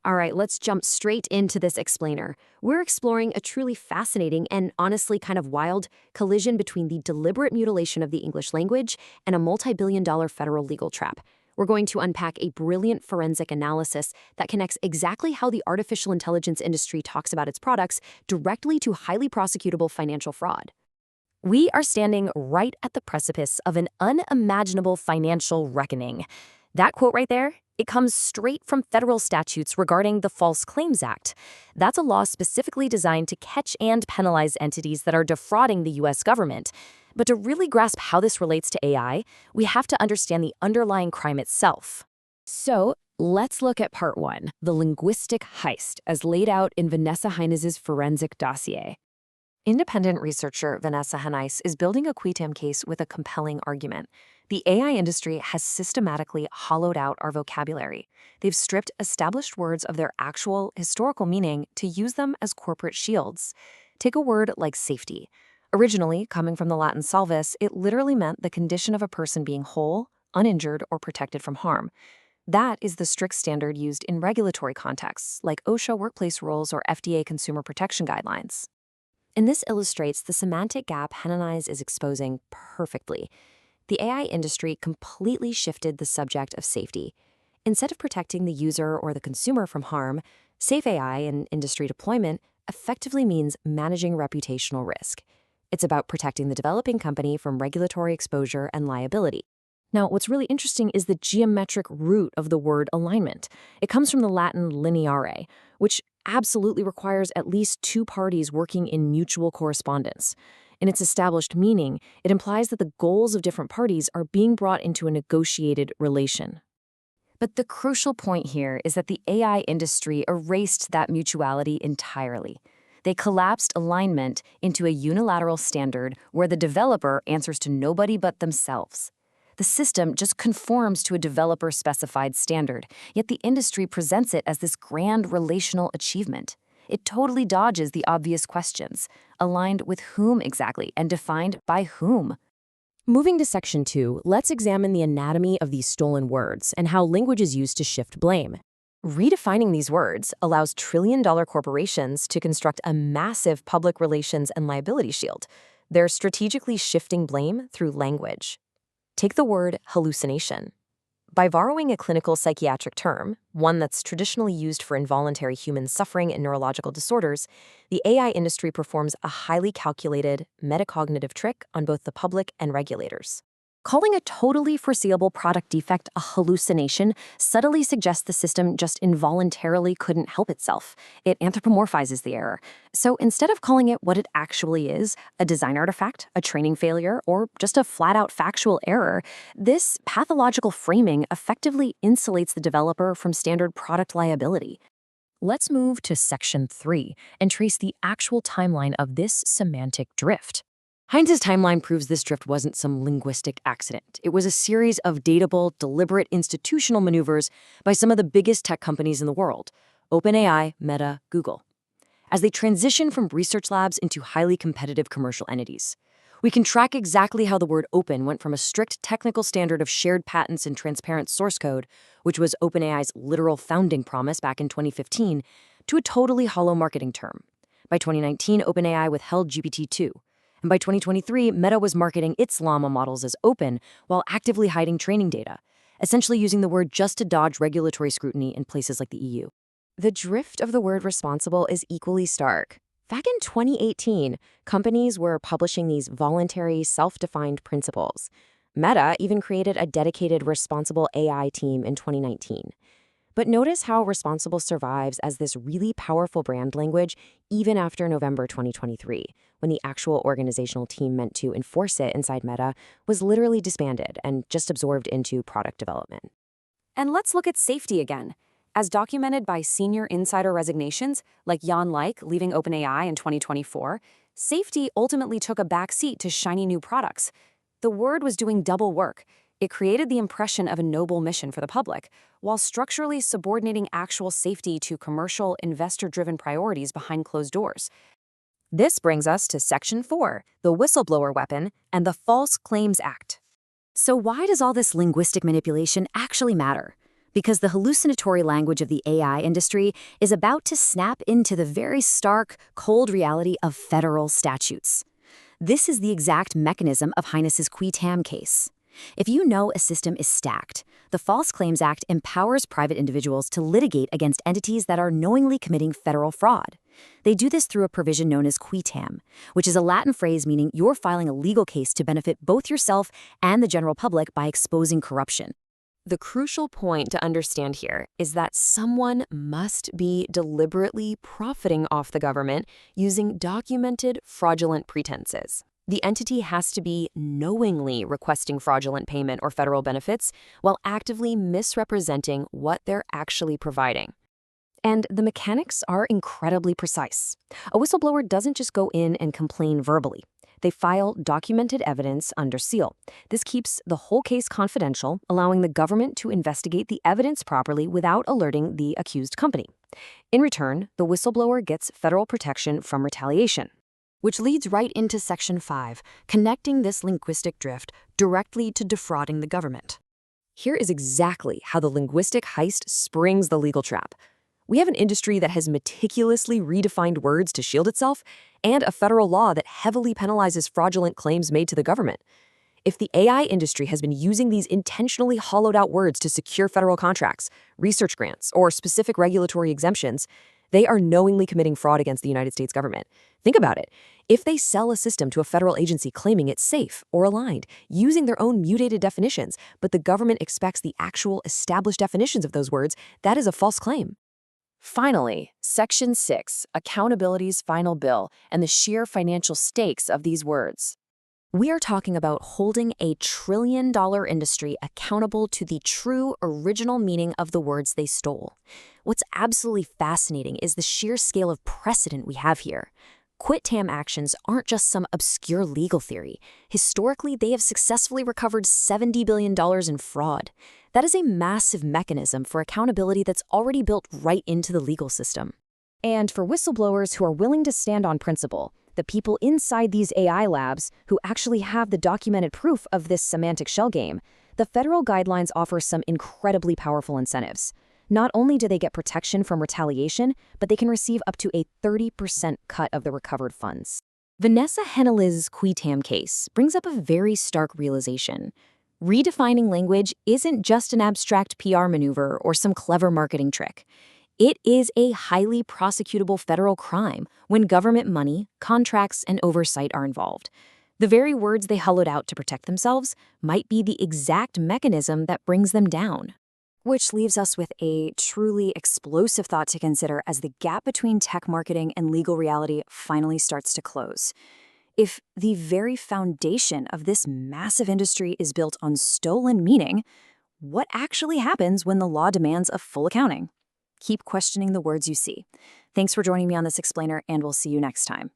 All right, let's jump straight into this explainer. We're exploring a truly fascinating and honestly kind of wild collision between the deliberate mutilation of the English language and a multi-billion-dollar federal legal trap. We're going to unpack a brilliant forensic analysis that connects exactly how the artificial intelligence industry talks about its products directly to highly prosecutable financial fraud. We are standing right at the precipice of an unimaginable financial reckoning. That quote right there, it comes straight from federal statutes regarding the False Claims Act. That's a law specifically designed to catch and penalize entities that are defrauding the U.S. government. But to really grasp how this relates to AI, we have to understand the underlying crime itself. So, let's look at part one, the linguistic heist, as laid out in Vanessa Heinz's forensic dossier. Independent researcher Vanessa Heinz is building a quitam case with a compelling argument. The AI industry has systematically hollowed out our vocabulary. They've stripped established words of their actual historical meaning to use them as corporate shields. Take a word like safety. Originally, coming from the Latin salvus, it literally meant the condition of a person being whole, uninjured, or protected from harm. That is the strict standard used in regulatory contexts, like OSHA workplace rules or FDA consumer protection guidelines. And this illustrates the semantic gap Heinz is exposing perfectly. The AI industry completely shifted the subject of safety. Instead of protecting the user or the consumer from harm, safe AI in industry deployment effectively means managing reputational risk. It's about protecting the developing company from regulatory exposure and liability. Now, what's really interesting is the geometric root of the word alignment. It comes from the Latin lineare, which absolutely requires at least two parties working in mutual correspondence. In its established meaning, it implies that the goals of different parties are being brought into a negotiated relation. But the crucial point here is that the AI industry erased that mutuality entirely. They collapsed alignment into a unilateral standard where the developer answers to nobody but themselves. The system just conforms to a developer-specified standard, yet the industry presents it as this grand relational achievement. It totally dodges the obvious questions. Aligned with whom exactly, and defined by whom? Moving to Section 2, let's examine the anatomy of these stolen words and how language is used to shift blame. Redefining these words allows trillion-dollar corporations to construct a massive public relations and liability shield. They're strategically shifting blame through language. Take the word hallucination. By borrowing a clinical psychiatric term, one that's traditionally used for involuntary human suffering and neurological disorders, the AI industry performs a highly calculated, metacognitive trick on both the public and regulators. Calling a totally foreseeable product defect a hallucination subtly suggests the system just involuntarily couldn't help itself. It anthropomorphizes the error. So instead of calling it what it actually is, a design artifact, a training failure, or just a flat-out factual error, this pathological framing effectively insulates the developer from standard product liability. Let's move to Section 3 and trace the actual timeline of this semantic drift. Heinz's timeline proves this drift wasn't some linguistic accident. It was a series of dateable, deliberate institutional maneuvers by some of the biggest tech companies in the world: OpenAI, Meta, Google, as they transition from research labs into highly competitive commercial entities. We can track exactly how the word open went from a strict technical standard of shared patents and transparent source code, which was OpenAI's literal founding promise back in 2015, to a totally hollow marketing term. By 2019, OpenAI withheld GPT-2. And by 2023, Meta was marketing its llama models as open while actively hiding training data, essentially using the word just to dodge regulatory scrutiny in places like the EU. The drift of the word responsible is equally stark. Back in 2018, companies were publishing these voluntary, self-defined principles. Meta even created a dedicated responsible AI team in 2019. But notice how responsible survives as this really powerful brand language even after November 2023, when the actual organizational team meant to enforce it inside Meta was literally disbanded and just absorbed into product development. And let's look at safety again. As documented by senior insider resignations, like Jan Leik leaving OpenAI in 2024, safety ultimately took a back seat to shiny new products. The word was doing double work. It created the impression of a noble mission for the public, while structurally subordinating actual safety to commercial, investor-driven priorities behind closed doors. This brings us to Section 4, the whistleblower weapon, and the False Claims Act. So why does all this linguistic manipulation actually matter? Because the hallucinatory language of the AI industry is about to snap into the very stark, cold reality of federal statutes. This is the exact mechanism of Highness's qui tam case. If you know a system is stacked, the False Claims Act empowers private individuals to litigate against entities that are knowingly committing federal fraud. They do this through a provision known as qui tam, which is a Latin phrase meaning you're filing a legal case to benefit both yourself and the general public by exposing corruption. The crucial point to understand here is that someone must be deliberately profiting off the government using documented fraudulent pretenses. The entity has to be knowingly requesting fraudulent payment or federal benefits while actively misrepresenting what they're actually providing. And the mechanics are incredibly precise. A whistleblower doesn't just go in and complain verbally. They file documented evidence under seal. This keeps the whole case confidential, allowing the government to investigate the evidence properly without alerting the accused company. In return, the whistleblower gets federal protection from retaliation, which leads right into Section 5, connecting this linguistic drift directly to defrauding the government. Here is exactly how the linguistic heist springs the legal trap. We have an industry that has meticulously redefined words to shield itself, and a federal law that heavily penalizes fraudulent claims made to the government. If the AI industry has been using these intentionally hollowed-out words to secure federal contracts, research grants, or specific regulatory exemptions, they are knowingly committing fraud against the United States government. Think about it. If they sell a system to a federal agency claiming it's safe or aligned, using their own mutated definitions, but the government expects the actual established definitions of those words, that is a false claim. Finally, Section 6, accountability's final bill and the sheer financial stakes of these words. We are talking about holding a trillion-dollar industry accountable to the true original meaning of the words they stole. What's absolutely fascinating is the sheer scale of precedent we have here. Quit tam actions aren't just some obscure legal theory. Historically, they have successfully recovered $70 billion in fraud. That is a massive mechanism for accountability that's already built right into the legal system. And for whistleblowers who are willing to stand on principle, the people inside these AI labs who actually have the documented proof of this semantic shell game, the federal guidelines offer some incredibly powerful incentives. Not only do they get protection from retaliation, but they can receive up to a 30% cut of the recovered funds. Vanessa Heneliz's qui tam case brings up a very stark realization. Redefining language isn't just an abstract PR maneuver or some clever marketing trick. It is a highly prosecutable federal crime when government money, contracts, and oversight are involved. The very words they hollowed out to protect themselves might be the exact mechanism that brings them down. Which leaves us with a truly explosive thought to consider as the gap between tech marketing and legal reality finally starts to close. If the very foundation of this massive industry is built on stolen meaning, what actually happens when the law demands a full accounting? Keep questioning the words you see. Thanks for joining me on this explainer, and we'll see you next time.